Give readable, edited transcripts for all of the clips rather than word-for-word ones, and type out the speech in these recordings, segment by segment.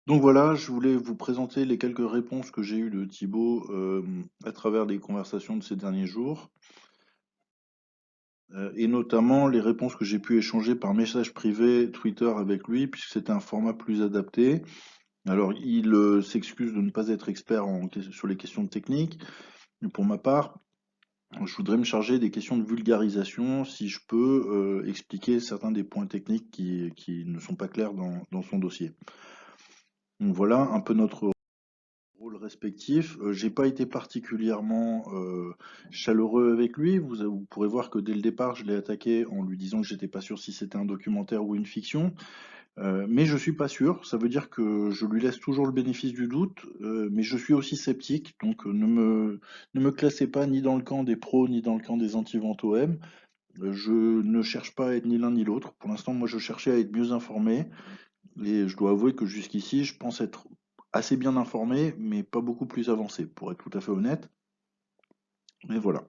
Donc voilà, je voulais vous présenter les quelques réponses que j'ai eues de Thibaut à travers les conversations de ces derniers jours, et notamment les réponses que j'ai pu échanger par message privé Twitter avec lui, puisque c'était un format plus adapté. Alors il s'excuse de ne pas être expert sur les questions techniques, mais pour ma part, je voudrais me charger des questions de vulgarisation, si je peux expliquer certains des points techniques qui ne sont pas clairs dans son dossier. Donc voilà un peu notre rôle respectif. J'ai pas été particulièrement chaleureux avec lui. Vous pourrez voir que dès le départ, je l'ai attaqué en lui disant que j'étais pas sûr si c'était un documentaire ou une fiction. Mais je suis pas sûr. Ça veut dire que je lui laisse toujours le bénéfice du doute, mais je suis aussi sceptique. Donc ne me classez pas ni dans le camp des pros ni dans le camp des anti-ventes OM. Je ne cherche pas à être ni l'un ni l'autre. Pour l'instant, moi, je cherchais à être mieux informé. Et je dois avouer que jusqu'ici, je pense être assez bien informé, mais pas beaucoup plus avancé, pour être tout à fait honnête. Mais voilà.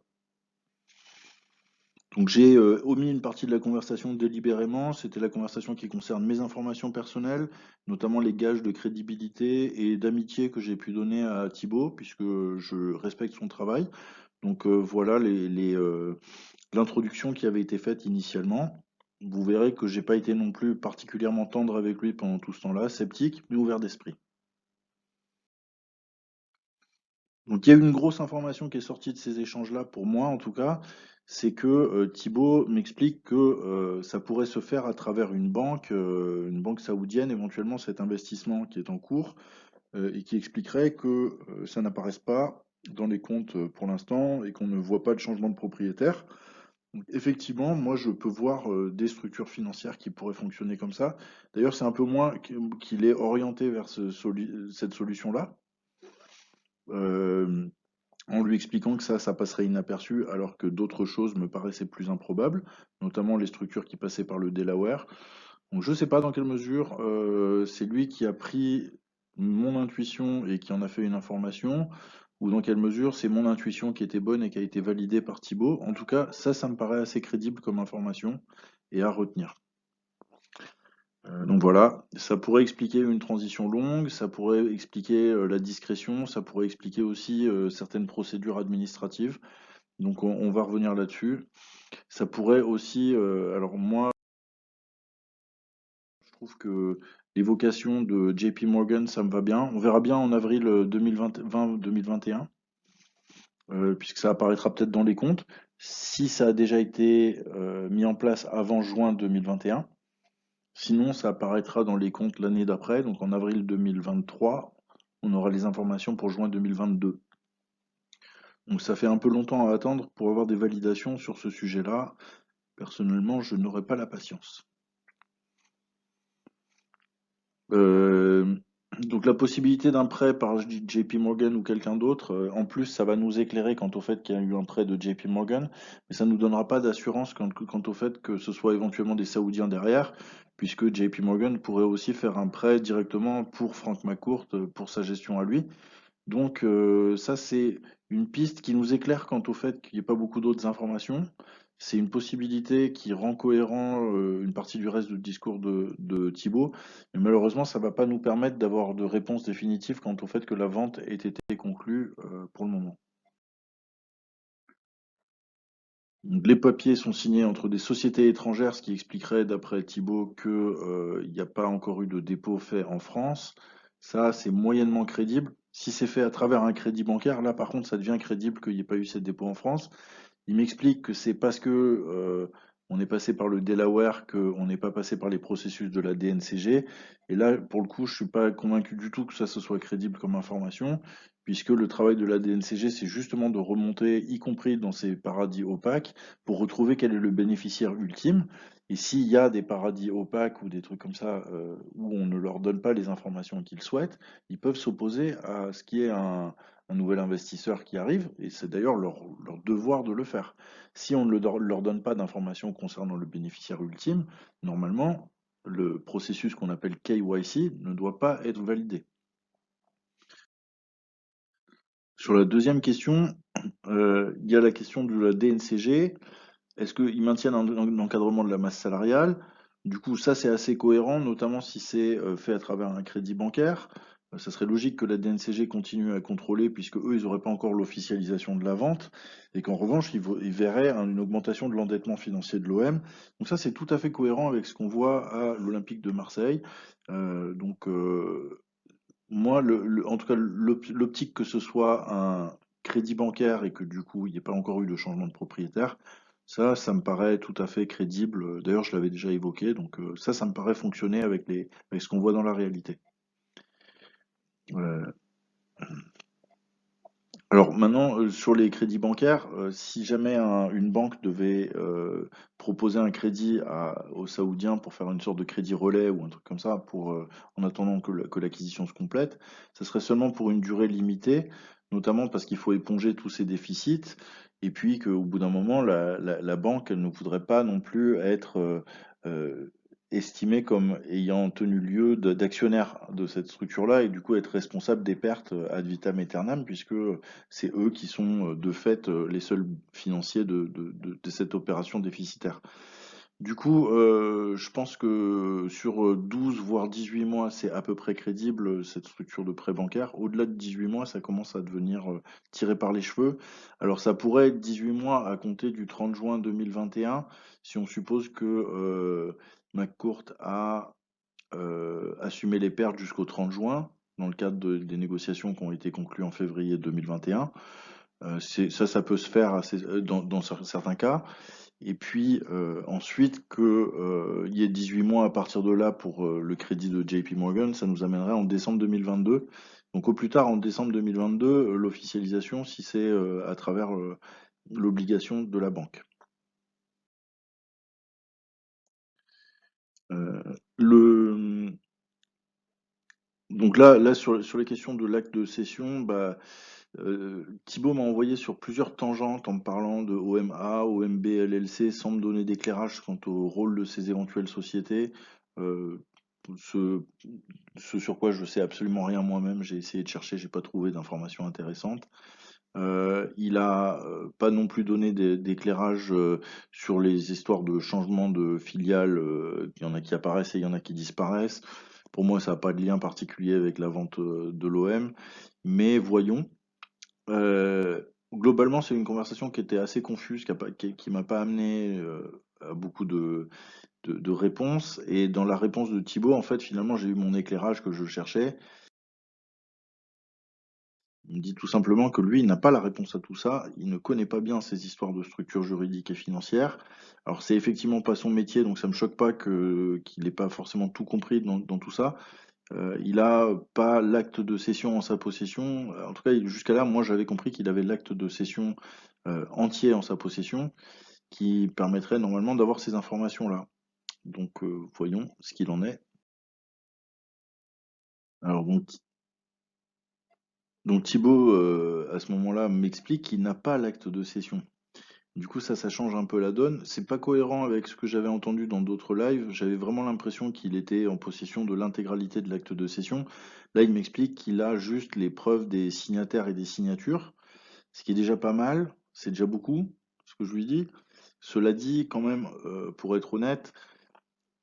Donc j'ai omis une partie de la conversation délibérément. C'était la conversation qui concerne mes informations personnelles, notamment les gages de crédibilité et d'amitié que j'ai pu donner à Thibaut, puisque je respecte son travail. Donc voilà l'introduction qui avait été faite initialement. Vous verrez que j'ai pas été non plus particulièrement tendre avec lui pendant tout ce temps-là, sceptique, mais ouvert d'esprit. Donc il y a eu une grosse information qui est sortie de ces échanges-là, pour moi en tout cas, c'est que Thibaut m'explique que ça pourrait se faire à travers une banque saoudienne, éventuellement cet investissement qui est en cours, et qui expliquerait que ça n'apparaisse pas dans les comptes pour l'instant et qu'on ne voit pas de changement de propriétaire. Donc, effectivement, moi je peux voir des structures financières qui pourraient fonctionner comme ça. D'ailleurs, c'est un peu moi qu'il est orienté vers cette solution-là. Euh, En lui expliquant que ça passerait inaperçu, alors que d'autres choses me paraissaient plus improbables, notamment les structures qui passaient par le Delaware. Donc je ne sais pas dans quelle mesure c'est lui qui a pris mon intuition et qui en a fait une information, ou dans quelle mesure c'est mon intuition qui était bonne et qui a été validée par Thibaut. En tout cas, ça me paraît assez crédible comme information et à retenir. Donc voilà, ça pourrait expliquer une transition longue, ça pourrait expliquer la discrétion, ça pourrait expliquer aussi certaines procédures administratives. Donc on va revenir là-dessus. Ça pourrait aussi, alors moi, je trouve que l'évocation de JP Morgan, ça me va bien. On verra bien en avril 2020-2021, puisque ça apparaîtra peut-être dans les comptes. Si ça a déjà été mis en place avant juin 2021, sinon ça apparaîtra dans les comptes l'année d'après, donc en avril 2023, on aura les informations pour juin 2022. Donc ça fait un peu longtemps à attendre pour avoir des validations sur ce sujet-là. Personnellement, je n'aurais pas la patience. Euh, donc la possibilité d'un prêt par JP Morgan ou quelqu'un d'autre, en plus ça va nous éclairer quant au fait qu'il y a eu un prêt de JP Morgan, mais ça ne nous donnera pas d'assurance quant au fait que ce soit éventuellement des Saoudiens derrière, puisque JP Morgan pourrait aussi faire un prêt directement pour Frank McCourt, pour sa gestion à lui. Donc ça, c'est une piste qui nous éclaire quant au fait qu'il n'y ait pas beaucoup d'autres informations. C'est une possibilité qui rend cohérent une partie du reste du discours de Thibaut. Mais malheureusement, ça ne va pas nous permettre d'avoir de réponse définitive quant au fait que la vente ait été conclue pour le moment. Donc, les papiers sont signés entre des sociétés étrangères, ce qui expliquerait, d'après Thibaut, qu'il n'y a pas encore eu de dépôt fait en France. Ça, c'est moyennement crédible. Si c'est fait à travers un crédit bancaire, là, par contre, ça devient crédible qu'il n'y ait pas eu ces dépôts en France. Il m'explique que c'est parce que on est passé par le Delaware qu'on n'est pas passé par les processus de la DNCG. Et là, pour le coup, je suis pas convaincu du tout que ça se soit crédible comme information, puisque le travail de la DNCG, c'est justement de remonter, y compris dans ces paradis opaques, pour retrouver quel est le bénéficiaire ultime. Et s'il y a des paradis opaques ou des trucs comme ça où on ne leur donne pas les informations qu'ils souhaitent, ils peuvent s'opposer à ce qui est un nouvel investisseur qui arrive, et c'est d'ailleurs leur devoir de le faire. Si on ne leur donne pas d'informations concernant le bénéficiaire ultime, normalement, le processus qu'on appelle KYC ne doit pas être validé. Sur la deuxième question, il y a la question de la DNCG. Est-ce qu'ils maintiennent un encadrement de la masse salariale? Du coup, ça, c'est assez cohérent, notamment si c'est fait à travers un crédit bancaire. Ça serait logique que la DNCG continue à contrôler, puisque eux, ils n'auraient pas encore l'officialisation de la vente, et qu'en revanche, ils verraient une augmentation de l'endettement financier de l'OM. Donc ça, c'est tout à fait cohérent avec ce qu'on voit à l'Olympique de Marseille. Donc, moi, en tout cas, l'optique que ce soit un crédit bancaire et que du coup, il n'y ait pas encore eu de changement de propriétaire, ça me paraît tout à fait crédible. D'ailleurs, je l'avais déjà évoqué, donc ça me paraît fonctionner avec ce qu'on voit dans la réalité. Euh, alors maintenant, sur les crédits bancaires, si jamais une banque devait proposer un crédit aux Saoudiens pour faire une sorte de crédit relais ou un truc comme ça, en attendant que l'acquisition se complète, ça serait seulement pour une durée limitée, notamment parce qu'il faut éponger tous ces déficits, et puis qu'au bout d'un moment, la banque elle ne voudrait pas non plus être euh, estimée comme ayant tenu lieu d'actionnaire de cette structure-là, et du coup être responsable des pertes ad vitam aeternam, puisque c'est eux qui sont de fait les seuls financiers de cette opération déficitaire. Du coup, je pense que sur 12 voire 18 mois, c'est à peu près crédible cette structure de prêt bancaire. Au-delà de 18 mois, ça commence à devenir tiré par les cheveux. Alors ça pourrait être 18 mois à compter du 30 juin 2021 si on suppose que McCourt a assumé les pertes jusqu'au 30 juin dans le cadre des négociations qui ont été conclues en février 2021. Ça peut se faire dans certains cas. Et puis ensuite qu'il y ait 18 mois à partir de là pour le crédit de JP Morgan, ça nous amènerait en décembre 2022. Donc au plus tard en décembre 2022, l'officialisation si c'est à travers l'obligation de la banque. Euh, le, donc là sur les questions de l'acte de cession, bah, Thibaut m'a envoyé sur plusieurs tangentes en me parlant de OMA, OMB, LLC, sans me donner d'éclairage quant au rôle de ces éventuelles sociétés. Euh, ce, ce sur quoi je sais absolument rien moi-même, j'ai essayé de chercher, j'ai pas trouvé d'informations intéressantes. Il a pas non plus donné d'éclairage sur les histoires de changement de filiale. Il y en a qui apparaissent et il y en a qui disparaissent. Pour moi, ça n'a pas de lien particulier avec la vente de l'OM. Mais voyons. Globalement, c'est une conversation qui était assez confuse, qui m'a pas amené à beaucoup de réponses. Et dans la réponse de Thibaut, en fait, finalement, j'ai eu mon éclairage que je cherchais. Il me dit tout simplement que lui, il n'a pas la réponse à tout ça. Il ne connaît pas bien ces histoires de structures juridiques et financières. Alors, c'est effectivement pas son métier, donc ça me choque pas qu'il n'ait pas forcément tout compris dans tout ça. Il a pas l'acte de cession en sa possession. En tout cas, jusqu'à là, moi, j'avais compris qu'il avait l'acte de cession entier en sa possession, qui permettrait normalement d'avoir ces informations-là. Donc, voyons ce qu'il en est. Alors, donc Thibaut, à ce moment-là, m'explique qu'il n'a pas l'acte de cession. Du coup, ça change un peu la donne. C'est pas cohérent avec ce que j'avais entendu dans d'autres lives. J'avais vraiment l'impression qu'il était en possession de l'intégralité de l'acte de cession. Là, il m'explique qu'il a juste les preuves des signataires et des signatures, ce qui est déjà pas mal. C'est déjà beaucoup, ce que je lui dis. Cela dit, quand même, pour être honnête,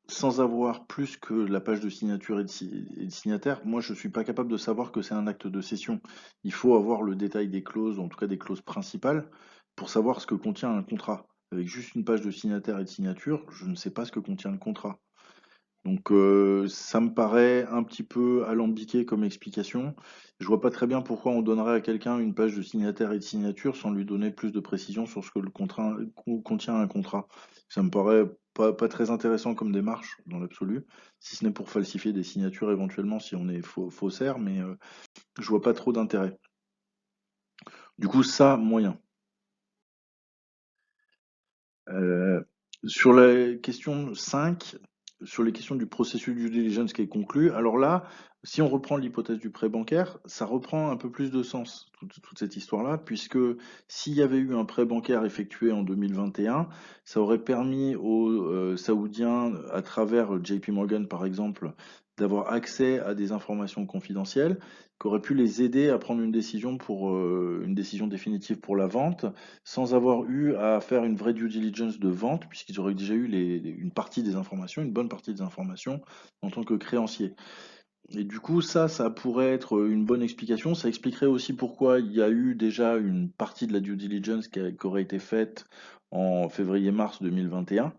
sans avoir plus que la page de signature et de signataire, moi je suis pas capable de savoir que c'est un acte de cession. Il faut avoir le détail des clauses, en tout cas des clauses principales, pour savoir ce que contient un contrat. Avec juste une page de signataire et de signature, je ne sais pas ce que contient le contrat. Donc ça me paraît un petit peu alambiqué comme explication. Je vois pas très bien pourquoi on donnerait à quelqu'un une page de signataire et de signature sans lui donner plus de précision sur ce que contient un contrat. Ça me paraît pas très intéressant comme démarche dans l'absolu, si ce n'est pour falsifier des signatures éventuellement si on est faussaire, mais je vois pas trop d'intérêt. Du coup, ça, moyen. Euh, sur la question 5, sur les questions du processus due diligence qui est conclu, alors là, si on reprend l'hypothèse du prêt bancaire, ça reprend un peu plus de sens, toute cette histoire-là, puisque s'il y avait eu un prêt bancaire effectué en 2021, ça aurait permis aux Saoudiens, à travers JP Morgan par exemple, d'avoir accès à des informations confidentielles qui auraient pu les aider à prendre une décision définitive pour la vente, sans avoir eu à faire une vraie due diligence de vente, puisqu'ils auraient déjà eu une partie des informations, une bonne partie des informations en tant que créancier. Et du coup, ça pourrait être une bonne explication. Ça expliquerait aussi pourquoi il y a eu déjà une partie de la due diligence qui aurait été faite en février-mars 2021,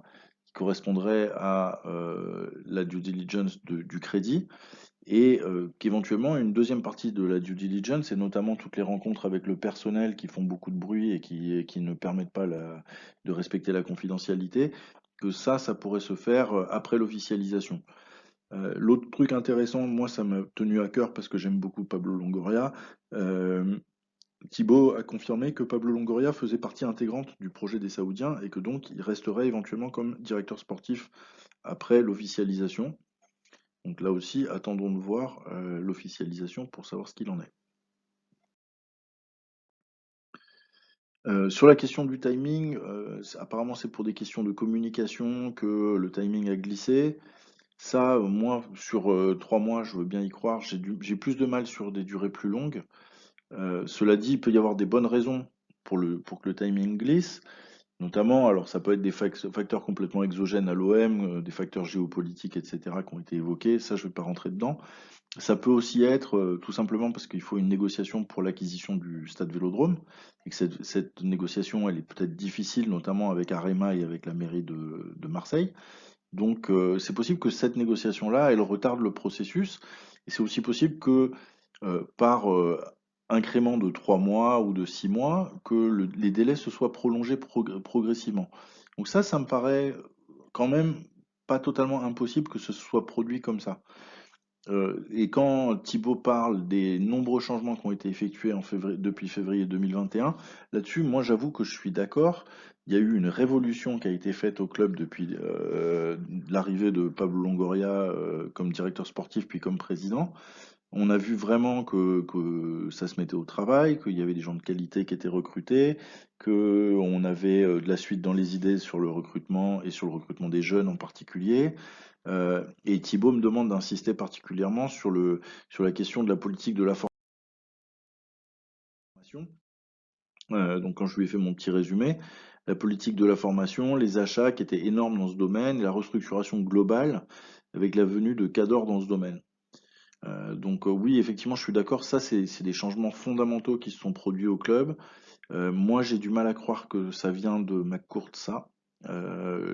qui correspondrait à la due diligence du crédit, et qu'éventuellement une deuxième partie de la due diligence, et notamment toutes les rencontres avec le personnel qui font beaucoup de bruit et qui ne permettent pas de respecter la confidentialité, que ça pourrait se faire après l'officialisation. L'autre truc intéressant, moi ça m'a tenu à cœur parce que j'aime beaucoup Pablo Longoria. euh, Thibaut a confirmé que Pablo Longoria faisait partie intégrante du projet des Saoudiens et que donc il resterait éventuellement comme directeur sportif après l'officialisation. Donc là aussi, attendons de voir l'officialisation pour savoir ce qu'il en est. Sur la question du timing, apparemment c'est pour des questions de communication que le timing a glissé. Ça, moi, sur 3 mois, je veux bien y croire. J'ai plus de mal sur des durées plus longues. Cela dit, il peut y avoir des bonnes raisons pour que le timing glisse. Notamment, alors ça peut être des facteurs complètement exogènes à l'OM, des facteurs géopolitiques, etc., qui ont été évoqués. Ça, je ne vais pas rentrer dedans. Ça peut aussi être tout simplement parce qu'il faut une négociation pour l'acquisition du stade Vélodrome, et que cette négociation, elle est peut-être difficile, notamment avec Arema et avec la mairie de Marseille. Donc c'est possible que cette négociation-là, elle retarde le processus, et c'est aussi possible que par incrément de 3 mois ou de 6 mois, que les délais se soient prolongés progressivement. Donc ça me paraît quand même pas totalement impossible que ce soit produit comme ça. Et quand Thibaut parle des nombreux changements qui ont été effectués depuis février 2021, là-dessus, moi j'avoue que je suis d'accord. Il y a eu une révolution qui a été faite au club depuis l'arrivée de Pablo Longoria comme directeur sportif puis comme président. On a vu vraiment que ça se mettait au travail, qu'il y avait des gens de qualité qui étaient recrutés, qu'on avait de la suite dans les idées sur le recrutement et sur le recrutement des jeunes en particulier. Et Thibaut me demande d'insister particulièrement sur la question de la politique de la formation. Donc quand je lui ai fait mon petit résumé, la politique de la formation, les achats qui étaient énormes dans ce domaine, et la restructuration globale avec la venue de Cador dans ce domaine. Donc oui, effectivement, je suis d'accord, ça c'est des changements fondamentaux qui se sont produits au club. Moi, j'ai du mal à croire que ça vient de McCourt, ça.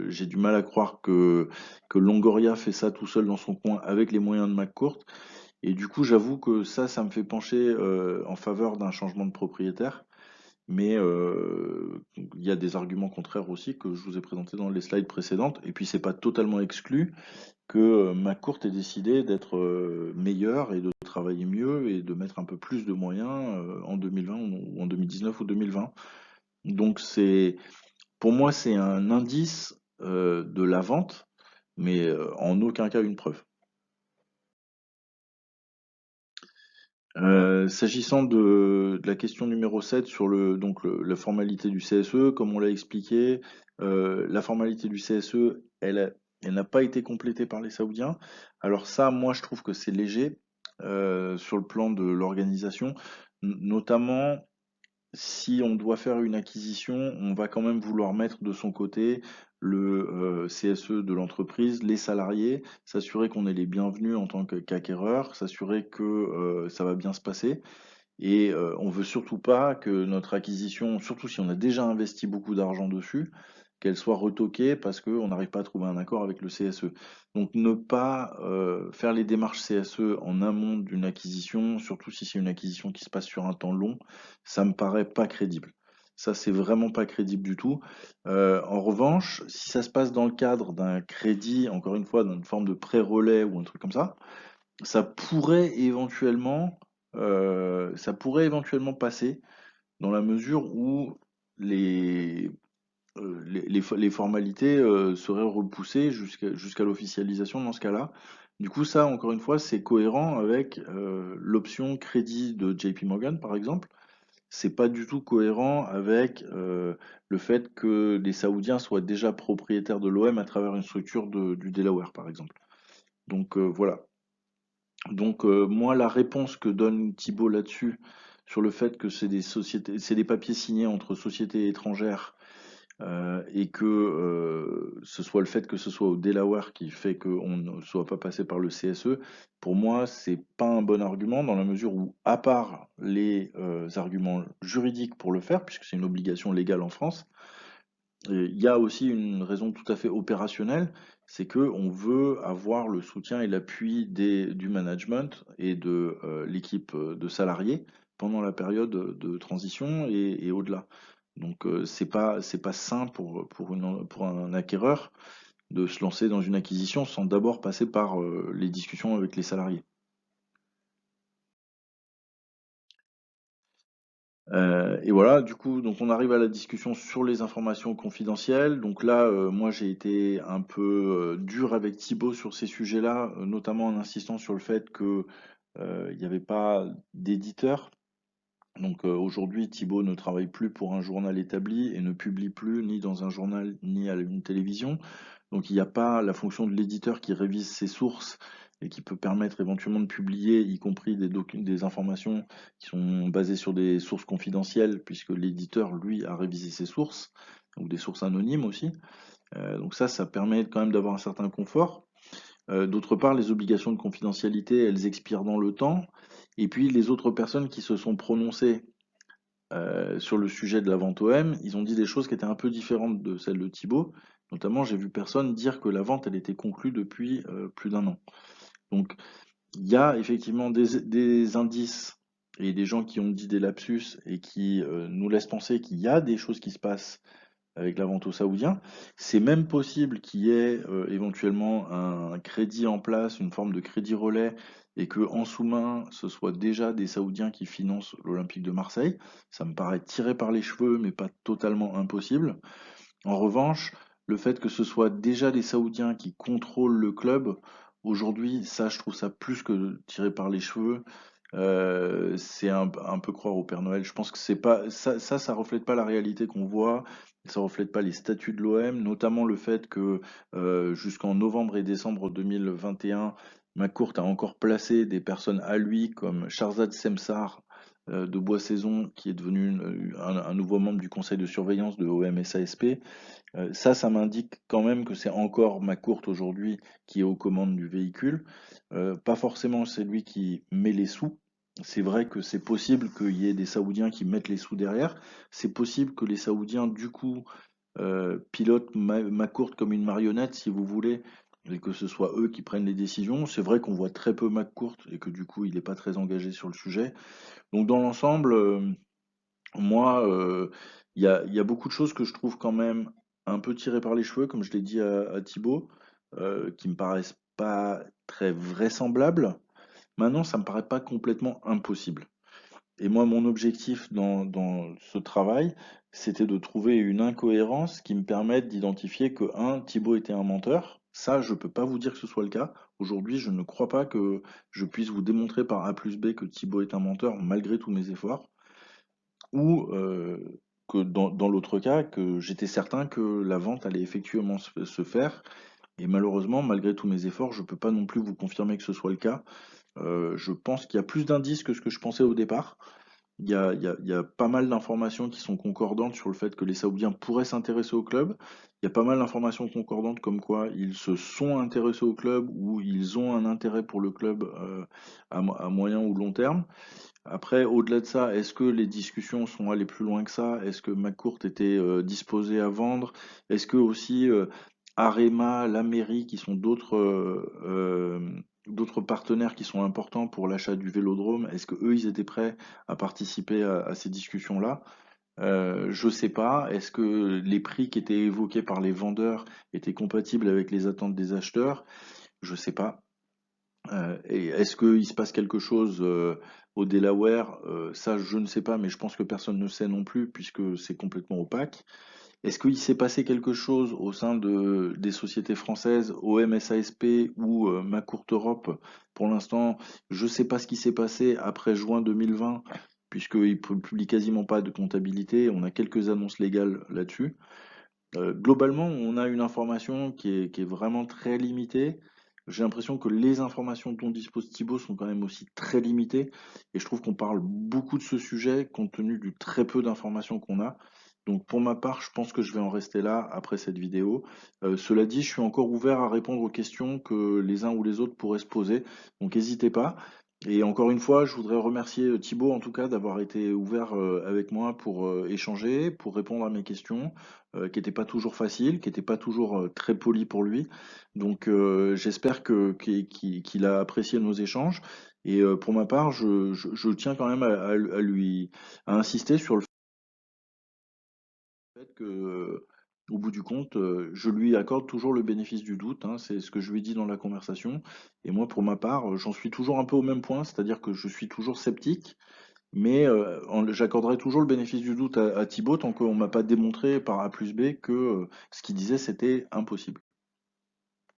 J'ai du mal à croire que Longoria fait ça tout seul dans son coin avec les moyens de McCourt. Et du coup, j'avoue que ça me fait pencher en faveur d'un changement de propriétaire. Mais il y a des arguments contraires aussi que je vous ai présentés dans les slides précédentes. Et puis, c'est pas totalement exclu que McCourt ait décidé d'être meilleur et de travailler mieux et de mettre un peu plus de moyens en 2020 ou en 2019 ou 2020. Donc pour moi, c'est un indice de la vente, mais en aucun cas une preuve. S'agissant de la question numéro 7 sur la formalité du CSE, comme on l'a expliqué, la formalité du CSE, elle n'a pas été complétée par les Saoudiens. Alors ça, moi, je trouve que c'est léger sur le plan de l'organisation, notamment si on doit faire une acquisition, on va quand même vouloir mettre de son côté le CSE de l'entreprise, les salariés, s'assurer qu'on est les bienvenus en tant qu'acquéreur, s'assurer que ça va bien se passer. Et on veut surtout pas que notre acquisition, surtout si on a déjà investi beaucoup d'argent dessus, qu'elle soit retoquée parce qu'on n'arrive pas à trouver un accord avec le CSE. Donc ne pas faire les démarches CSE en amont d'une acquisition, surtout si c'est une acquisition qui se passe sur un temps long, ça me paraît pas crédible. Ça, c'est vraiment pas crédible du tout. En revanche, si ça se passe dans le cadre d'un crédit, encore une fois, dans une forme de pré-relais ou un truc comme ça pourrait éventuellement passer dans la mesure où les, les formalités seraient repoussées jusqu'à l'officialisation dans ce cas-là. Du coup, ça, encore une fois, c'est cohérent avec l'option crédit de JP Morgan, par exemple. C'est pas du tout cohérent avec le fait que les Saoudiens soient déjà propriétaires de l'OM à travers une structure du Delaware, par exemple. Donc voilà. Donc moi, la réponse que donne Thibault là-dessus, sur le fait que c'est des papiers signés entre sociétés étrangères et que ce soit le fait que ce soit au Delaware qui fait qu'on ne soit pas passé par le CSE, pour moi, c'est pas un bon argument dans la mesure où, à part les arguments juridiques pour le faire, puisque c'est une obligation légale en France, il y a aussi une raison tout à fait opérationnelle, c'est que on veut avoir le soutien et l'appui du management et de l'équipe de salariés pendant la période de transition et au-delà. Donc c'est pas sain pour un acquéreur de se lancer dans une acquisition sans d'abord passer par les discussions avec les salariés. Et voilà, du coup, donc on arrive à la discussion sur les informations confidentielles. Donc là, moi j'ai été un peu dur avec Thibaut sur ces sujets-là, notamment en insistant sur le fait que il n'y avait pas d'éditeur. Donc aujourd'hui, Thibaut ne travaille plus pour un journal établi et ne publie plus ni dans un journal ni à une télévision. Donc il n'y a pas la fonction de l'éditeur qui révise ses sources et qui peut permettre éventuellement de publier, y compris des informations qui sont basées sur des sources confidentielles, puisque l'éditeur, lui, a révisé ses sources, ou des sources anonymes aussi. Donc ça permet quand même d'avoir un certain confort. D'autre part, les obligations de confidentialité, elles expirent dans le temps. Et puis les autres personnes qui se sont prononcées sur le sujet de la vente OM, ils ont dit des choses qui étaient un peu différentes de celles de Thibaut. Notamment, j'ai vu personne dire que la vente, elle était conclue depuis plus d'un an. Donc, il y a effectivement des indices et des gens qui ont dit des lapsus et qui nous laissent penser qu'il y a des choses qui se passent avec la vente aux Saoudiens. C'est même possible qu'il y ait éventuellement un crédit en place, une forme de crédit relais, et que en sous-main, ce soit déjà des Saoudiens qui financent l'Olympique de Marseille. Ça me paraît tiré par les cheveux, mais pas totalement impossible. En revanche, le fait que ce soit déjà des Saoudiens qui contrôlent le club, aujourd'hui, ça, je trouve ça plus que tiré par les cheveux. C'est un peu croire au Père Noël. Je pense que c'est pas ça reflète pas la réalité qu'on voit. Ça reflète pas les statuts de l'OM, notamment le fait que jusqu'en novembre et décembre 2021, McCourt a encore placé des personnes à lui comme Sharzad Semsar de Boissaison, qui est devenu un nouveau membre du conseil de surveillance de OM SASP. Ça m'indique quand même que c'est encore McCourt aujourd'hui qui est aux commandes du véhicule. Pas forcément c'est lui qui met les sous. C'est vrai que c'est possible qu'il y ait des Saoudiens qui mettent les sous derrière. C'est possible que les Saoudiens, du coup, pilotent McCourt comme une marionnette, si vous voulez, et que ce soit eux qui prennent les décisions. C'est vrai qu'on voit très peu McCourt et que du coup, il n'est pas très engagé sur le sujet. Donc dans l'ensemble, moi, il y a beaucoup de choses que je trouve quand même un peu tirées par les cheveux, comme je l'ai dit à Thibaut, qui me paraissent pas très vraisemblables. Maintenant, ça me paraît pas complètement impossible. Et moi, mon objectif dans ce travail, c'était de trouver une incohérence qui me permette d'identifier que, un, Thibaut était un menteur. Ça, je peux pas vous dire que ce soit le cas. Aujourd'hui, je ne crois pas que je puisse vous démontrer par A plus B que Thibaut est un menteur, malgré tous mes efforts. Ou que dans l'autre cas, que j'étais certain que la vente allait effectivement se faire. Et malheureusement, malgré tous mes efforts, je ne peux pas non plus vous confirmer que ce soit le cas. Je pense qu'il y a plus d'indices que ce que je pensais au départ. Il y a pas mal d'informations qui sont concordantes sur le fait que les Saoudiens pourraient s'intéresser au club. Il y a pas mal d'informations concordantes comme quoi ils se sont intéressés au club ou ils ont un intérêt pour le club à moyen ou long terme. Après, au-delà de ça, est-ce que les discussions sont allées plus loin que ça? Est-ce que McCourt était disposé à vendre? Est-ce que aussi Arema, la mairie, qui sont d'autres partenaires qui sont importants pour l'achat du vélodrome, est-ce que eux ils étaient prêts à participer à ces discussions-là? Je sais pas. Est-ce que les prix qui étaient évoqués par les vendeurs étaient compatibles avec les attentes des acheteurs? Je sais pas. Et est-ce qu'il se passe quelque chose au Delaware? Ça, je ne sais pas, mais je pense que personne ne sait non plus, puisque c'est complètement opaque. Est-ce qu'il s'est passé quelque chose au sein des sociétés françaises, OM, SASP ou McCourt Europe? Pour l'instant, je ne sais pas ce qui s'est passé après juin 2020, puisqu'ils ne publient quasiment pas de comptabilité. On a quelques annonces légales là-dessus. Globalement, on a une information qui est vraiment très limitée. j'ai l'impression que les informations dont dispose Thibaut sont quand même aussi très limitées et je trouve qu'on parle beaucoup de ce sujet compte tenu du très peu d'informations qu'on a. Donc pour ma part, je pense que je vais en rester là après cette vidéo. Cela dit, je suis encore ouvert à répondre aux questions que les uns ou les autres pourraient se poser. Donc n'hésitez pas. Et encore une fois, je voudrais remercier Thibaut en tout cas d'avoir été ouvert avec moi pour échanger, pour répondre à mes questions, qui n'étaient pas toujours faciles, qui n'étaient pas toujours très polies pour lui. Donc j'espère qu'il a apprécié nos échanges. Et pour ma part, je tiens quand même à insister sur le fait que, au bout du compte, je lui accorde toujours le bénéfice du doute, hein, c'est ce que je lui ai dit dans la conversation. Et moi, pour ma part, j'en suis toujours un peu au même point, c'est-à-dire que je suis toujours sceptique, mais j'accorderai toujours le bénéfice du doute à Thibaut tant qu'on m'a pas démontré par A plus B que ce qu'il disait, c'était impossible.